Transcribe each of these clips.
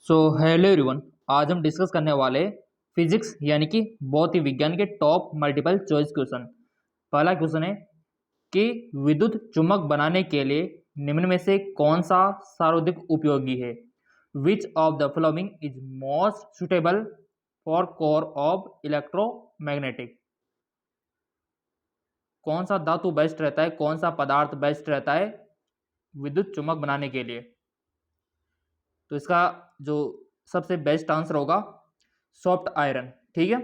So hello everyone. आज हम discuss करने वाले फिजिक्स यानी कि भौतिक विज्ञान के टॉप मल्टीपल चॉइस क्वेश्चन। पहला क्वेश्चन है कि विद्युत चुम्बक बनाने के लिए निम्न में से कौन सा सर्वाधिक उपयोगी है। Which of the following is most suitable for core of electromagnetic. कौन सा धातु बेस्ट रहता है, कौन सा पदार्थ बेस्ट रहता है विद्युत चुम्बक बनाने के लिए। तो इसका जो सबसे बेस्ट आंसर होगा सॉफ्ट आयरन। ठीक है,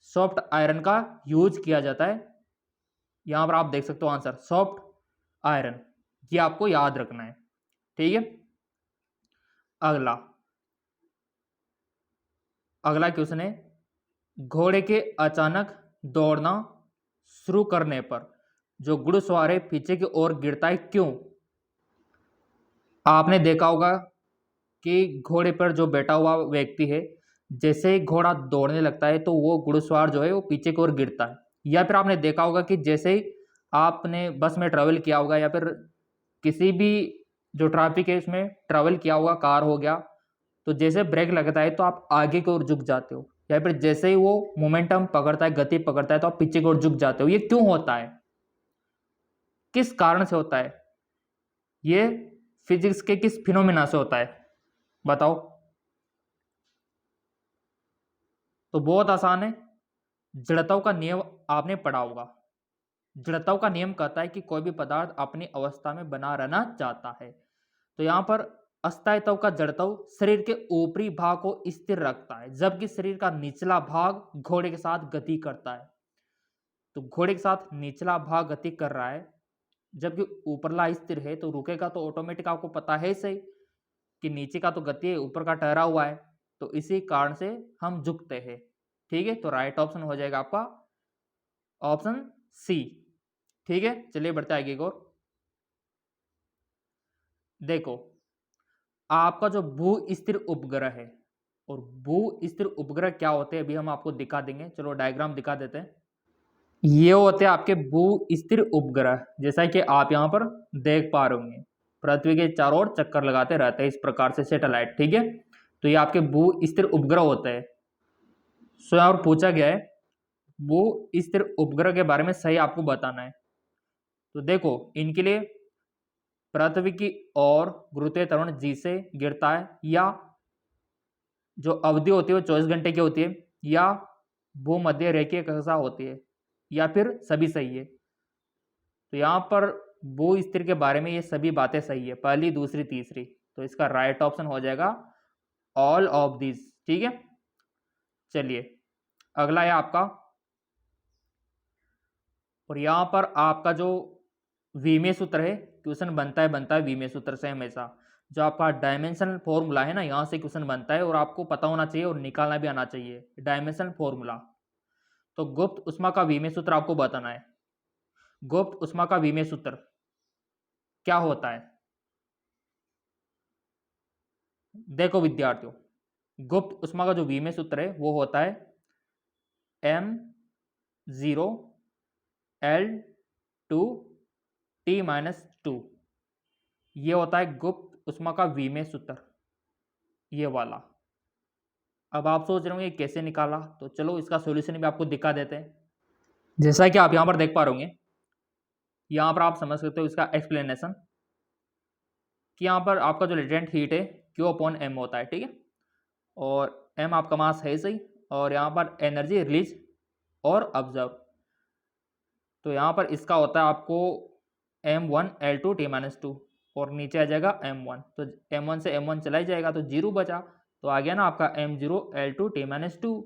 सॉफ्ट आयरन का यूज किया जाता है। यहां पर आप देख सकते हो आंसर सॉफ्ट आयरन, ये आपको याद रखना है। ठीक है, अगला अगला क्वेश्चन है घोड़े के अचानक दौड़ना शुरू करने पर जो घुड़सवार है पीछे की ओर गिरता है, क्यों। आपने देखा होगा कि घोड़े पर जो बैठा हुआ व्यक्ति है, जैसे ही घोड़ा दौड़ने लगता है तो वो घुड़सवार जो है वो पीछे की ओर गिरता है। या फिर आपने देखा होगा कि जैसे ही आपने बस में ट्रैवल किया होगा या फिर किसी भी जो ट्रैफिक है उसमें ट्रैवल किया होगा, कार हो गया, तो जैसे ब्रेक लगता है तो आप आगे की ओर झुक जाते हो, या फिर जैसे ही वो मोमेंटम पकड़ता है, गति पकड़ता है, तो आप पीछे की ओर झुक जाते हो। ये क्यों होता है, किस कारण से होता है, ये फिजिक्स के किस फिनोमिना से होता है, बताओ। तो बहुत आसान है, जड़त्व का नियम आपने पढ़ा होगा। जड़त्व का नियम कहता है कि कोई भी पदार्थ अपनी अवस्था में बना रहना चाहता है। तो यहां पर अस्थायित्व का जड़त्व शरीर के ऊपरी भाग को स्थिर रखता है, जबकि शरीर का निचला भाग घोड़े के साथ गति करता है। तो घोड़े के साथ निचला भाग गति कर रहा है, जबकि ऊपरला स्थिर है, तो रुकेगा तो ऑटोमेटिक आपको पता है सही कि नीचे का तो गति है, ऊपर का ठहरा हुआ है, तो इसी कारण से हम झुकते हैं। ठीक है, तो राइट ऑप्शन हो जाएगा आपका ऑप्शन सी। ठीक है, चलिए बढ़ते आगे एक और। देखो, आपका जो भू स्थिर उपग्रह है, और भू स्थिर उपग्रह क्या होते हैं अभी हम आपको दिखा देंगे। चलो डायग्राम दिखा देते हैं। ये होते हैं आपके भू स्थिर उपग्रह, जैसा कि आप यहाँ पर देख पा रहे होंगे, पृथ्वी के चारों ओर चक्कर लगाते रहते हैं इस प्रकार से सैटेलाइट। ठीक है, तो ये आपके भू स्थिर उपग्रह होते हैं। सो यहाँ पर पूछा गया है भू स्थिर उपग्रह के बारे में सही आपको बताना है। तो देखो, इनके लिए पृथ्वी की ओर गुरुत्वीय त्वरण जी से गिरता है, या जो अवधि होती है वो 24 घंटे की होती है, या भूमध्य रेखीय कक्षा होती है, या फिर सभी सही है। तो यहाँ पर भू स्थिर के बारे में ये सभी बातें सही है, पहली दूसरी तीसरी, तो इसका राइट ऑप्शन हो जाएगा ऑल ऑफ दिस। ठीक है, चलिए अगला है आपका, और यहां पर आपका जो विमेय सूत्र है, क्वेश्चन बनता है विमेय सूत्र से हमेशा। जो आपका डायमेंशनल फॉर्मूला है ना, यहां से क्वेश्चन बनता है, और आपको पता होना चाहिए और निकालना भी आना चाहिए डायमेंशनल फॉर्मूला। तो गुप्त उष्मा का विमेय सूत्र आपको बताना है। गुप्त उष्मा का विमेय सूत्र क्या होता है। देखो विद्यार्थियों, गुप्त उष्मा का जो विमेय सूत्र है वो होता है m0 L2 T-2। ये होता है गुप्त उष्मा का विमेय सूत्र, ये वाला। अब आप सोच रहे होंगे कैसे निकाला, तो चलो इसका सॉल्यूशन भी आपको दिखा देते हैं। जैसा कि आप यहां पर देख पा रहे होंगे, यहां पर आप समझ सकते हो इसका एक्सप्लेनेशन, कि यहां पर आपका जो लेटेंट हीट है Q/m होता है। ठीक है, और m आपका मास है सही, और यहां पर एनर्जी रिलीज और ऑब्जर्व, तो यहां पर इसका होता है आपको m1 L2 T-2, और नीचे आ जाएगा m1, तो m1 से m1 चला ही जाएगा तो 0 बचा, तो आ गया ना आपका m0 L2 T-2।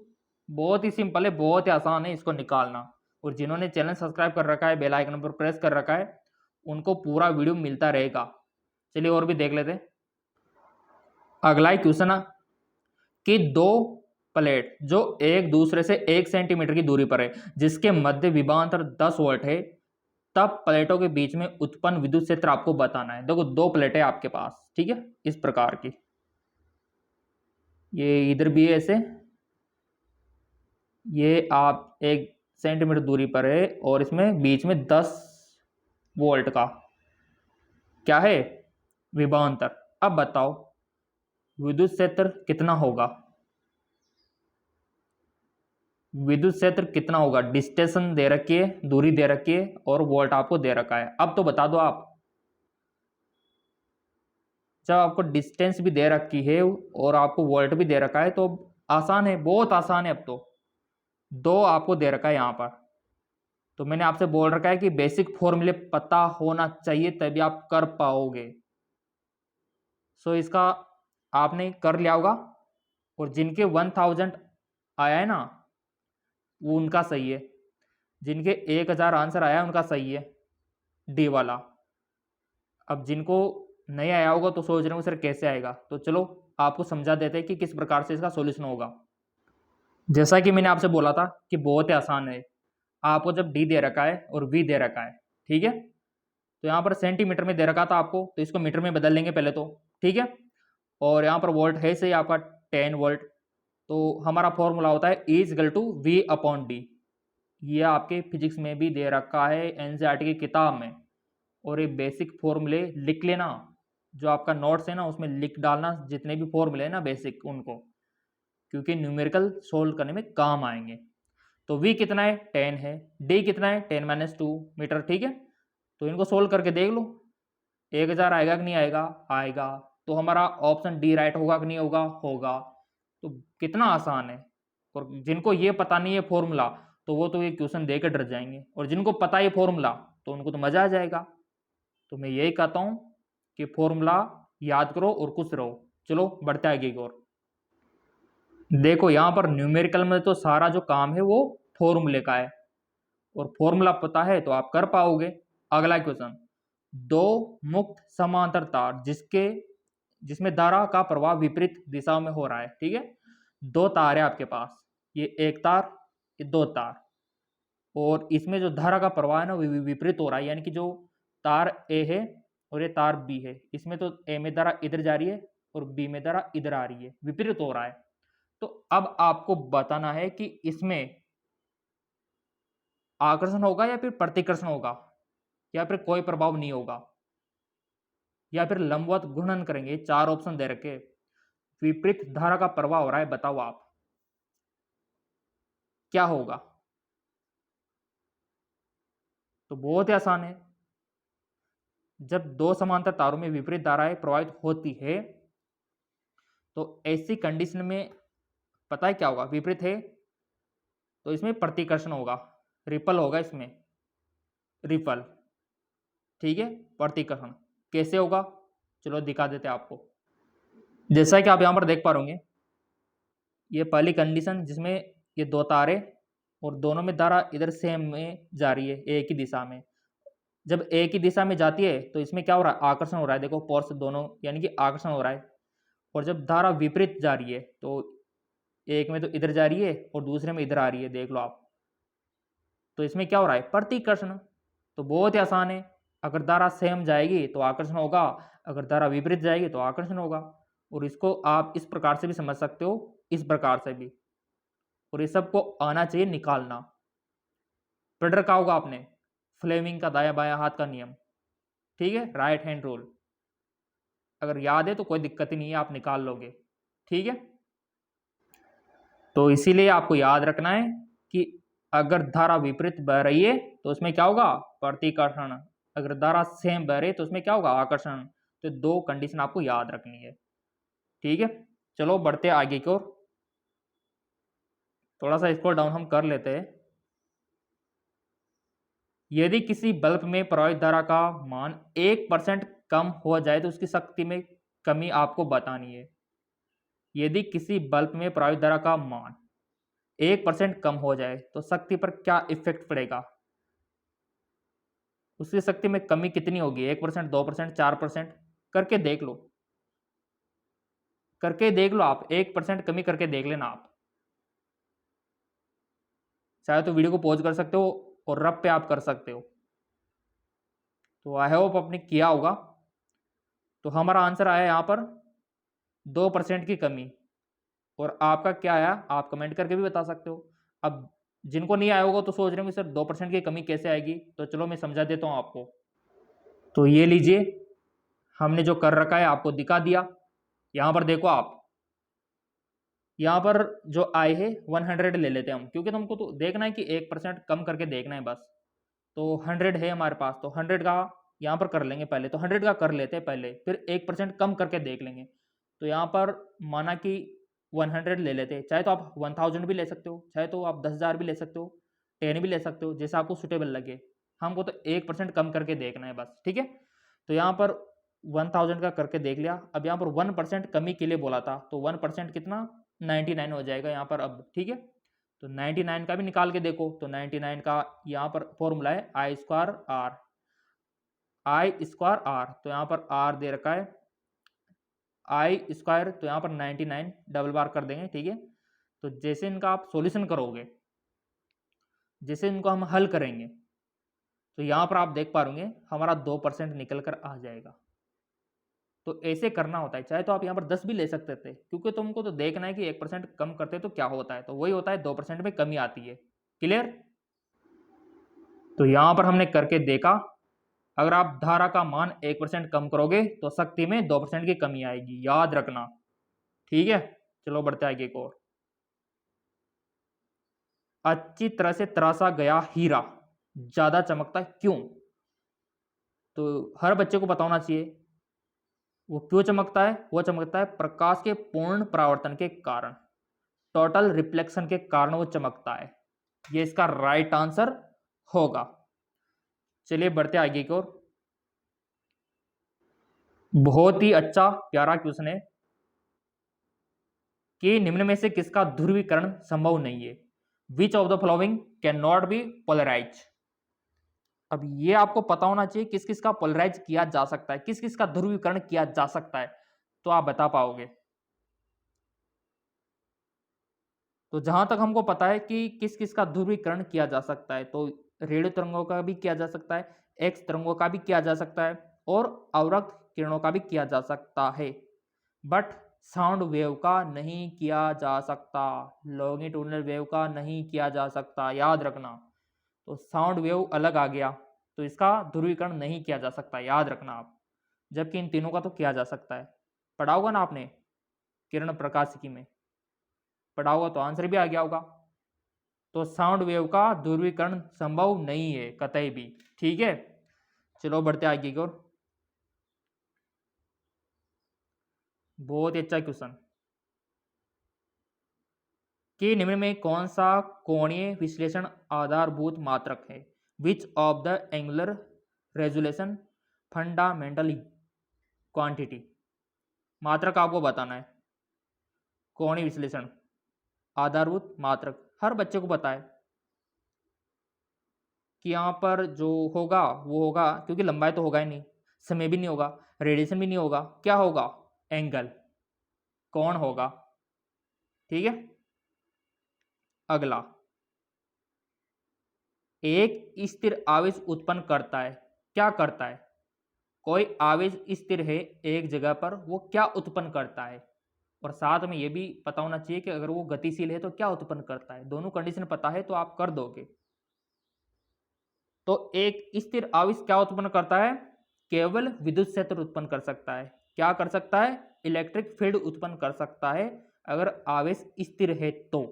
बहुत ही सिंपल है, बहुत ही आसान है इसको निकालना। और जिन्होंने चैनल सब्सक्राइब कर रखा है, बेल आइकन पर प्रेस कर रखा है, उनको पूरा वीडियो मिलता रहेगा। चलिए और भी देख लेते हैं। अगला ही क्वेश्चन है कि दो प्लेट जो एक दूसरे से 1 सेंटीमीटर की दूरी पर है, जिसके मध्य विभवांतर 10 वोल्ट है, तब प्लेटों के बीच में उत्पन्न विद्युत क्षेत्र आपको बताना है। देखो, दो प्लेटें आपके पास, ठीक है, इस प्रकार की, ये इधर भी है ऐसे, ये आप 1 सेंटीमीटर दूरी पर है, और इसमें बीच में 10 वोल्ट का क्या है, विभवांतर। अब बताओ विद्युत क्षेत्र कितना होगा, विद्युत क्षेत्र कितना होगा, डिस्टेंस दे रखी है, दूरी दे रखी है और वोल्ट आपको दे रखा है। अब तो बता दो आप, जब आपको डिस्टेंस भी दे रखी है और आपको वोल्ट भी दे रखा है तो आसान है, बहुत आसान है। अब तो दो आपको दे रखा है यहाँ पर, तो मैंने आपसे बोल रखा है कि बेसिक फॉर्मूले पता होना चाहिए तभी आप कर पाओगे। सो इसका आपने कर लिया होगा, और जिनके 1000 आया है ना वो उनका सही है, जिनके 1000 आंसर आया है उनका सही है, डी वाला। अब जिनको नहीं आया होगा तो सोच रहे हो सर कैसे आएगा, तो चलो आपको समझा देते हैं कि किस प्रकार से इसका सॉल्यूशन होगा। जैसा कि मैंने आपसे बोला था कि बहुत ही आसान है। आपको जब डी दे रखा है और वी दे रखा है, ठीक है, तो यहाँ पर सेंटीमीटर में दे रखा था आपको, तो इसको मीटर में बदल लेंगे पहले तो, ठीक है। और यहाँ पर वोल्ट है से आपका 10 वोल्ट, तो हमारा फॉर्मूला होता है E equal to V upon D. ये आपके फिजिक्स में भी दे रखा है एनसीईआरटी की किताब में, और ये बेसिक फॉर्मूले लिख लेना, जो आपका नोट्स है ना उसमें लिख डालना जितने भी फॉर्मूले हैं ना बेसिक उनको, क्योंकि न्यूमेरिकल सोल्व करने में काम आएंगे। तो V कितना है 10 है, D कितना है 10-2 मीटर, ठीक है। तो इनको सोल्व करके देख लो, 1000 आएगा कि नहीं आएगा, आएगा। तो हमारा ऑप्शन डी राइट होगा कि नहीं होगा, होगा। तो कितना आसान है, और जिनको ये पता नहीं है फॉर्मूला तो वो तो ये क्वेश्चन देकर डर जाएंगे, और जिनको पता है फॉर्मूला तो उनको तो मजा आ जाएगा। तो मैं यही कहता हूँ कि फॉर्मूला याद करो और खुश रहो। चलो बढ़ते आगे की ओर। देखो यहाँ पर न्यूमेरिकल में तो सारा जो काम है वो फॉर्मूले का है, और फॉर्मूला पता है तो आप कर पाओगे। अगला क्वेश्चन, दो मुक्त समांतर तार जिसमें धारा का प्रवाह विपरीत दिशा में हो रहा है, ठीक है। दो तार है आपके पास, ये एक तार, ये दो तार, और इसमें जो धारा का प्रवाह है ना वो विपरीत हो रहा है, यानी कि जो तार ए है और ये तार बी है, इसमें तो ए में धारा इधर जा रही है और बी में धारा इधर आ रही है, विपरीत हो रहा है। तो अब आपको बताना है कि इसमें आकर्षण होगा या फिर प्रतिकर्षण होगा, या फिर कोई प्रभाव नहीं होगा, या फिर लंबवत घूर्णन करेंगे। चार ऑप्शन दे रखे, विपरीत धारा का प्रवाह हो रहा है, बताओ आप क्या होगा। तो बहुत ही आसान है, जब दो समांतर तारों में विपरीत धाराएं प्रवाहित होती है तो ऐसी कंडीशन में पता है क्या होगा, विपरीत है तो इसमें प्रतिकर्षण होगा, रिपल होगा इसमें, रिपल, ठीक है। प्रतिकर्षण कैसे होगा, चलो दिखा देते हैं आपको। जैसा कि आप यहां पर देख पा रहे होंगे, ये पहली कंडीशन जिसमें ये दो तारे और दोनों में धारा इधर सेम में जा रही है, एक ही दिशा में। जब एक ही दिशा में जाती है तो इसमें क्या हो रहा है, आकर्षण हो रहा है। देखो फोर्स दोनों यानी कि आकर्षण हो रहा है। और जब धारा विपरीत जा रही है तो एक में तो इधर जा रही है और दूसरे में इधर आ रही है, देख लो आप, तो इसमें क्या हो रहा है, प्रतिकर्षण। तो बहुत ही आसान है, अगर धारा सेम जाएगी तो आकर्षण होगा, अगर धारा विपरीत जाएगी तो आकर्षण होगा। और इसको आप इस प्रकार से भी समझ सकते हो, इस प्रकार से भी, और ये सबको आना चाहिए निकालना। पढ़ रखा होगा आपने फ्लेमिंग का दाया बाया हाथ का नियम, ठीक है, राइट हैंड रूल। अगर याद है तो कोई दिक्कत ही नहीं है, आप निकाल लोगे, ठीक है। तो इसीलिए आपको याद रखना है कि अगर धारा विपरीत बह रही है तो उसमें क्या होगा, प्रतिकर्षण। अगर धारा सेम बह रही है तो उसमें क्या होगा, आकर्षण। तो दो कंडीशन आपको याद रखनी है, ठीक है। चलो बढ़ते आगे की ओर, थोड़ा सा स्क्रॉल डाउन हम कर लेते हैं। यदि किसी बल्ब में प्रवाहित धारा का मान 1% कम हो जाए तो उसकी शक्ति में कमी आपको बतानी है। यदि किसी बल्ब में प्रवाहित धारा का मान 1% कम हो जाए तो शक्ति पर क्या इफेक्ट पड़ेगा, उसकी शक्ति में कमी कितनी होगी, 1%, 2%, 4%, करके देख लो, करके देख लो आप, 1% कमी करके देख लेना आप। चाहे तो वीडियो को पॉज कर सकते हो और रब पे आप कर सकते हो। तो आई होप आपने किया होगा। तो हमारा आंसर आया यहाँ पर 2% की कमी, और आपका क्या आया आप कमेंट करके भी बता सकते हो। अब जिनको नहीं आया होगा तो सोच रहे होंगे सर 2% की कमी कैसे आएगी, तो चलो मैं समझा देता हूँ आपको। तो ये लीजिए, हमने जो कर रखा है आपको दिखा दिया। यहाँ पर देखो आप, यहाँ पर जो आई है 100 ले लेते हैं हम, क्योंकि तुमको तो देखना है कि 1% कम करके देखना है बस। तो 100 है हमारे पास, तो 100 का यहाँ पर कर लेंगे पहले, तो 100 का कर लेते हैं पहले, फिर 1% कम करके देख लेंगे। तो यहाँ पर माना कि 100 ले लेते हैं, चाहे तो आप 1000 भी ले सकते हो, चाहे तो आप 10,000 भी ले सकते हो, 10 भी ले सकते हो, जैसा आपको सुटेबल लगे। हमको तो 1% कम करके देखना है बस, ठीक है। तो यहाँ पर 1000 का करके देख लिया। अब यहाँ पर 1% कमी के लिए बोला था, तो 1% कितना, 99 हो जाएगा यहाँ पर अब, ठीक है। तो 99 का भी निकाल के देखो, तो 99 का यहाँ पर फॉर्मूला है I square R, I square R, तो यहाँ पर आर दे रखा है आई स्क्वायर, तो यहाँ पर 99 डबल बार कर देंगे, ठीक है। तो जैसे इनका आप सॉल्यूशन करोगे, जैसे इनको हम हल करेंगे, तो यहाँ पर आप देख पा रहे हमारा 2% निकल कर आ जाएगा। तो ऐसे करना होता है, चाहे तो आप यहाँ पर 10 भी ले सकते थे, क्योंकि तुमको तो देखना है कि 1% कम करते तो क्या होता है, तो वही होता है 2% में कमी आती है। क्लियर। तो यहाँ पर हमने करके देखा, अगर आप धारा का मान 1% कम करोगे तो शक्ति में 2% की कमी आएगी, याद रखना, ठीक है। चलो बढ़ते आगे एक और। अच्छी तरह से तराशा गया हीरा ज्यादा चमकता है क्यों? तो हर बच्चे को पता होना चाहिए वो क्यों चमकता है। वो चमकता है प्रकाश के पूर्ण परावर्तन के कारण, टोटल रिफ्लेक्शन के कारण वो चमकता है। ये इसका राइट आंसर होगा। चलिए बढ़ते आगे की ओर। बहुत ही अच्छा प्यारा क्वेश्चन है कि निम्न में से किसका ध्रुवीकरण संभव नहीं है। Which of the following can not be polarise. अब ये आपको पता होना चाहिए किस किस का पोलराइज किया जा सकता है, किस किस का ध्रुवीकरण किया जा सकता है, तो आप बता पाओगे। तो जहां तक हमको पता है कि किस किस का ध्रुवीकरण किया जा सकता है, तो रेडियो तरंगों का भी किया जा सकता है, एक्स तरंगों का भी किया जा सकता है, और अवरक्त किरणों का भी किया जा सकता है, बट साउंड वेव का नहीं किया जा सकता, लॉन्गिट्यूडनल वेव का नहीं किया जा सकता, याद रखना। तो साउंड वेव अलग आ गया, तो इसका ध्रुवीकरण नहीं किया जा सकता, याद रखना आप। जबकि इन तीनों का तो किया जा सकता है। पढ़ा होगा ना आपने किरण प्रकाशिकी में, पढ़ा होगा तो आंसर भी आ गया होगा। तो साउंड वेव का ध्रुवीकरण संभव नहीं है कतई भी, ठीक है। चलो बढ़ते आगे की ओर। बहुत ही अच्छा क्वेश्चन कि निम्न में कौन सा कोणीय विश्लेषण आधारभूत मात्रक है। Which of the angular resolution fundamentally quantity. मात्रक आपको बताना है। कोणीय विश्लेषण आधारभूत मात्रक हर बच्चे को पता है कि यहाँ पर जो होगा वो होगा, क्योंकि लंबाई तो होगा ही नहीं, समय भी नहीं होगा, रेडिएशन भी नहीं होगा, क्या होगा, एंगल, कोण होगा, ठीक है। अगला, एक स्थिर आवेश उत्पन्न करता है, क्या करता है। कोई आवेश स्थिर है एक जगह पर, वो क्या उत्पन्न करता है, और साथ में ये भी पता होना चाहिए कि अगर वो गतिशील है तो क्या उत्पन्न करता है। दोनों कंडीशन पता है तो आप कर दोगे। तो एक स्थिर आवेश क्या उत्पन्न करता है, केवल विद्युत क्षेत्र उत्पन्न कर सकता है। क्या कर सकता है, इलेक्ट्रिक फील्ड उत्पन्न कर सकता है अगर आवेश स्थिर है। तो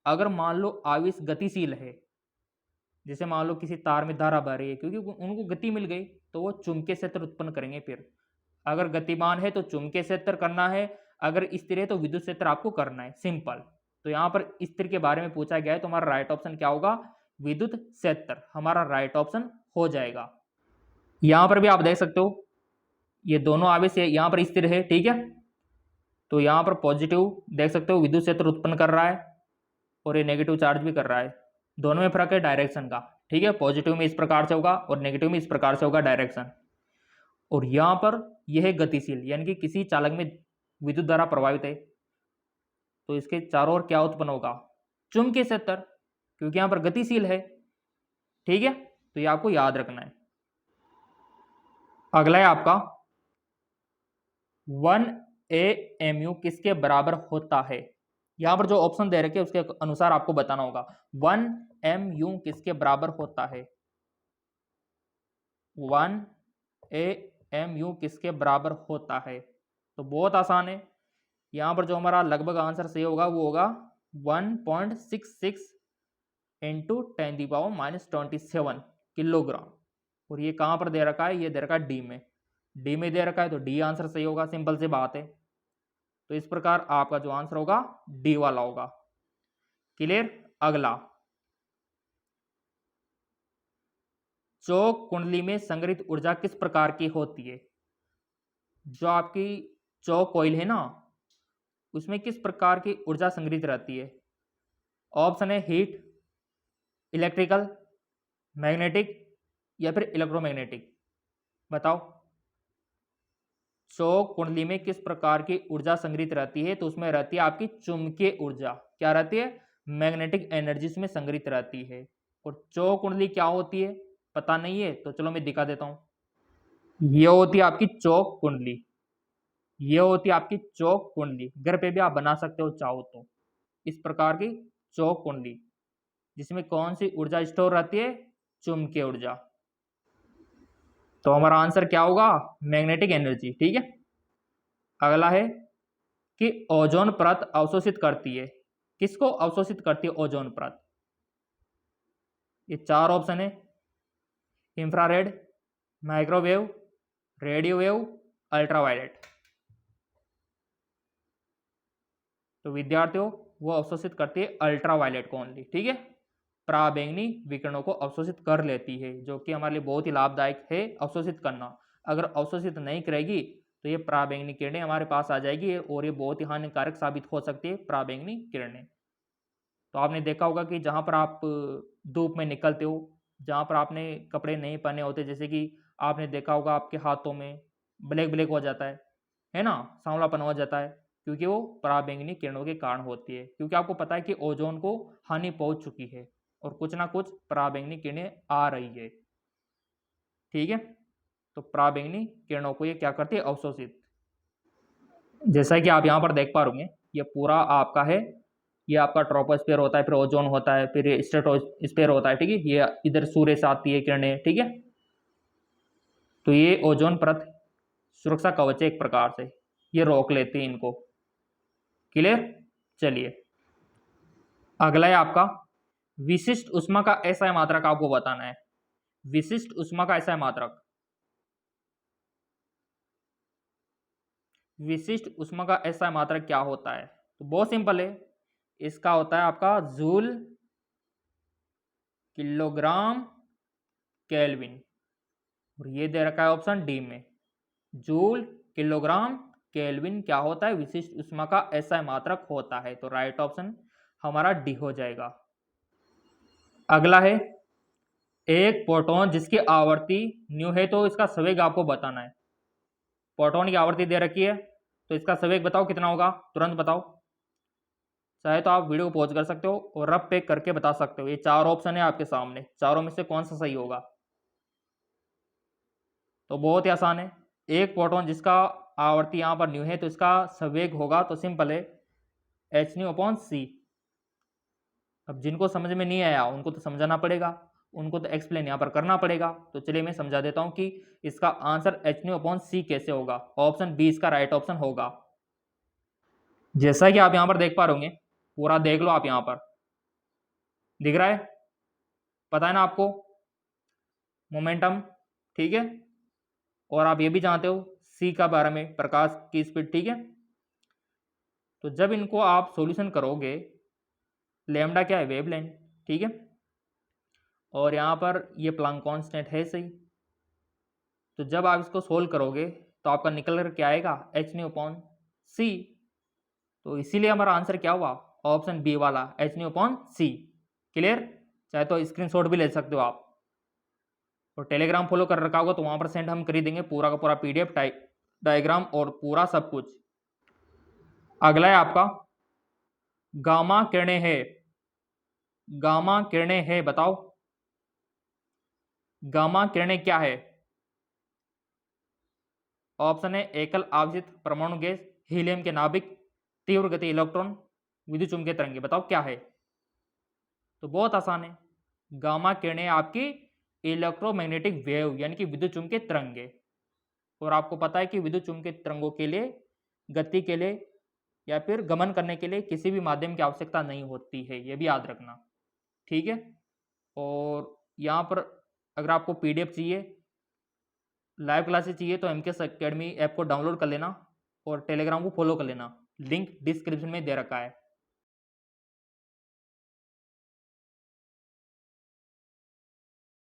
अगर मान लो आवेश गतिशील है, जैसे मान लो किसी तार में धारा बह रही है, क्योंकि उनको गति मिल गई तो वो चुंबकीय क्षेत्र उत्पन्न करेंगे। फिर अगर गतिमान है तो चुंबकीय क्षेत्र करना है, अगर स्थिर है तो विद्युत क्षेत्र आपको करना है, सिंपल। तो यहाँ पर स्थिर के बारे में पूछा गया है, तो हमारा राइट ऑप्शन क्या होगा, विद्युत क्षेत्र हमारा राइट ऑप्शन हो जाएगा। यहाँ पर भी आप देख सकते हो ये दोनों आवेश यहाँ पर स्थिर है, ठीक है। तो यहाँ पर पॉजिटिव देख सकते हो विद्युत क्षेत्र उत्पन्न कर रहा है, और ये नेगेटिव चार्ज भी कर रहा है। दोनों में फर्क है डायरेक्शन का, ठीक है। पॉजिटिव में इस प्रकार से होगा और नेगेटिव में इस प्रकार से होगा डायरेक्शन। और यहाँ पर यह है गतिशील, यानी कि किसी चालक में विद्युत धारा प्रवाहित है तो इसके चारों ओर क्या उत्पन्न होगा, चुंबकीय क्षेत्र, क्योंकि यहाँ पर गतिशील है, ठीक है। तो ये आपको याद रखना है। अगला है आपका 1 AMU किसके बराबर होता है। यहां पर जो ऑप्शन दे रखे उसके अनुसार आपको बताना होगा 1 MU किसके बराबर होता है। 1 AMU किसके बराबर होता है, तो बहुत आसान है। यहाँ पर जो हमारा लगभग आंसर सही होगा वो होगा 1.66 इंटू 10⁻⁻27 किलोग्राम। और ये कहाँ पर दे रखा है? ये दे रखा है डी में। डी में दे रखा है तो डी आंसर सही होगा, सिंपल सी बात है। तो इस प्रकार आपका जो आंसर होगा डी वाला होगा। क्लियर? अगला, चौक कुंडली में संग्रहित ऊर्जा किस प्रकार की होती है? जो आपकी चौक कॉइल है ना, उसमें किस प्रकार की ऊर्जा संग्रहित रहती है? ऑप्शन है हीट, इलेक्ट्रिकल, मैग्नेटिक या फिर इलेक्ट्रोमैग्नेटिक। बताओ, चौक कुंडली में किस प्रकार की ऊर्जा संग्रहित रहती है? तो उसमें रहती है आपकी चुंबकीय ऊर्जा। क्या रहती है? मैग्नेटिक एनर्जी में संग्रहित रहती है। और चौक कुंडली क्या होती है पता नहीं है तो चलो मैं दिखा देता हूं। ये होती है आपकी चौक कुंडली। ये होती है आपकी चौक कुंडली। घर पे भी आप बना सकते हो चाहो तो। इस प्रकार की चौक कुंडली, जिसमें कौन सी ऊर्जा स्टोर रहती है? चुंबकीय ऊर्जा। तो हमारा आंसर क्या होगा? Magnetic energy. ठीक है। अगला है कि ओजोन परत अवशोषित करती है। किसको अवशोषित करती है ओजोन परत? ये चार ऑप्शन है, infrared, microwave, radio wave, ultraviolet. तो विद्यार्थियों, वो अवशोषित करती है अल्ट्रावायलेट को ओनली। ठीक है। पराबैंगनी विकिरणों को अवशोषित कर लेती है, जो कि हमारे लिए बहुत ही लाभदायक है अवशोषित करना। अगर अवशोषित नहीं करेगी तो ये पराबैंगनी किरणें हमारे पास आ जाएगी और ये बहुत ही हानिकारक साबित हो सकती है पराबैंगनी किरणें। तो आपने देखा होगा कि जहाँ पर आप धूप में निकलते हो, जहाँ पर आपने कपड़े नहीं पहने होते, जैसे कि आपने देखा होगा आपके हाथों में ब्लैक ब्लैक हो जाता है ना, सांवलापन हो जाता है, क्योंकि वो पराबैंगनी किरणों के कारण होती है। क्योंकि आपको पता है कि ओजोन को हानि पहुंच चुकी है और कुछ ना कुछ पराबैंगनी किरणें आ रही है। ठीक है। तो पराबैंगनी किरणों को ये क्या करती है? अवशोषित। जैसा कि आप यहाँ पर देख पा रहे होंगे, ये पूरा आपका है, ये आपका ट्रोपोस्फीयर होता है, फिर ओजोन होता है, फिर ये स्ट्रेटोस्फीयर होता है। ठीक है। ये इधर सूर्य से आती है किरणें। ठीक है। तो ये ओजोन परत सुरक्षा कवच है एक प्रकार से, ये रोक लेती है इनको। क्लियर? चलिए, अगला है आपका विशिष्ट ऊष्मा का एसआई मात्रक। आपको बताना है विशिष्ट ऊष्मा का एसआई मात्रक। विशिष्ट ऊष्मा का एसआई मात्रक क्या होता है? तो बहुत सिंपल है, इसका होता है आपका जूल, किलोग्राम, केल्विन। और ये दे रखा है ऑप्शन डी में, जूल, किलोग्राम, केल्विन क्या होता है? विशिष्ट ऊष्मा का एसआई मात्रक होता है। तो राइट ऑप्शन हमारा डी हो जाएगा। अगला है एक प्रोटॉन जिसकी आवृत्ति न्यू है, तो इसका संवेग आपको बताना है। प्रोटॉन की आवृत्ति दे रखी है, तो इसका संवेग बताओ कितना होगा, तुरंत बताओ। चाहे तो आप वीडियो को पॉज कर सकते हो और रफ पे करके बता सकते हो। ये चार ऑप्शन है आपके सामने, चारों में से कौन सा सही होगा? तो बहुत ही आसान है, एक प्रोटॉन जिसका आवर्ती यहाँ पर न्यू है, तो इसका संवेग होगा, तो सिंपल है, h/c। अब जिनको समझ में नहीं आया उनको तो समझाना पड़ेगा, उनको तो एक्सप्लेन यहाँ पर करना पड़ेगा। तो चलिए मैं समझा देता हूँ कि इसका आंसर h/c कैसे होगा। ऑप्शन बी इसका राइट ऑप्शन होगा। जैसा कि आप यहाँ पर देख पा रहे होंगे, पूरा देख लो आप, यहाँ पर दिख रहा है, पता है ना आपको, मोमेंटम। ठीक है। और आप ये भी जानते हो सी का बारे में, प्रकाश की स्पीड। ठीक है। तो जब इनको आप सॉल्यूशन करोगे, लैम्डा क्या है? वेवलेंथ। ठीक है। और यहाँ पर ये प्लांक कांस्टेंट है सही। तो जब आप इसको सोल्व करोगे तो आपका निकल कर क्या आएगा? h/c। तो इसीलिए हमारा आंसर क्या हुआ? ऑप्शन बी वाला, h/c। क्लियर? चाहे तो स्क्रीनशॉट भी ले सकते हो आप, और टेलीग्राम फॉलो कर रखा होगा तो वहां पर सेंड हम कर देंगे पूरा का पूरा पीडीएफ, डायग्राम और पूरा सब कुछ। अगला है आपका गामा किरणें है। गामा किरणें है, बताओ गामा किरणें क्या है? ऑप्शन है एकल आवेशित परमाणु गैस, हीलियम के नाभिक, तीव्र गति इलेक्ट्रॉन, विद्युत चुंबकीय तरंगे। बताओ क्या है? तो बहुत आसान है, गामा किरणें आपकी इलेक्ट्रोमैग्नेटिक वेव यानी कि विद्युत चुंबकीय तरंगे। और आपको पता है कि विद्युत चुंबकीय तरंगों के लिए गति के लिए या फिर गमन करने के लिए किसी भी माध्यम की आवश्यकता नहीं होती है, ये भी याद रखना। ठीक है। और यहाँ पर अगर आपको PDF चाहिए, लाइव क्लासेस चाहिए तो MKS अकेडमी ऐप को डाउनलोड कर लेना और टेलीग्राम को फॉलो कर लेना, लिंक डिस्क्रिप्शन में दे रखा है।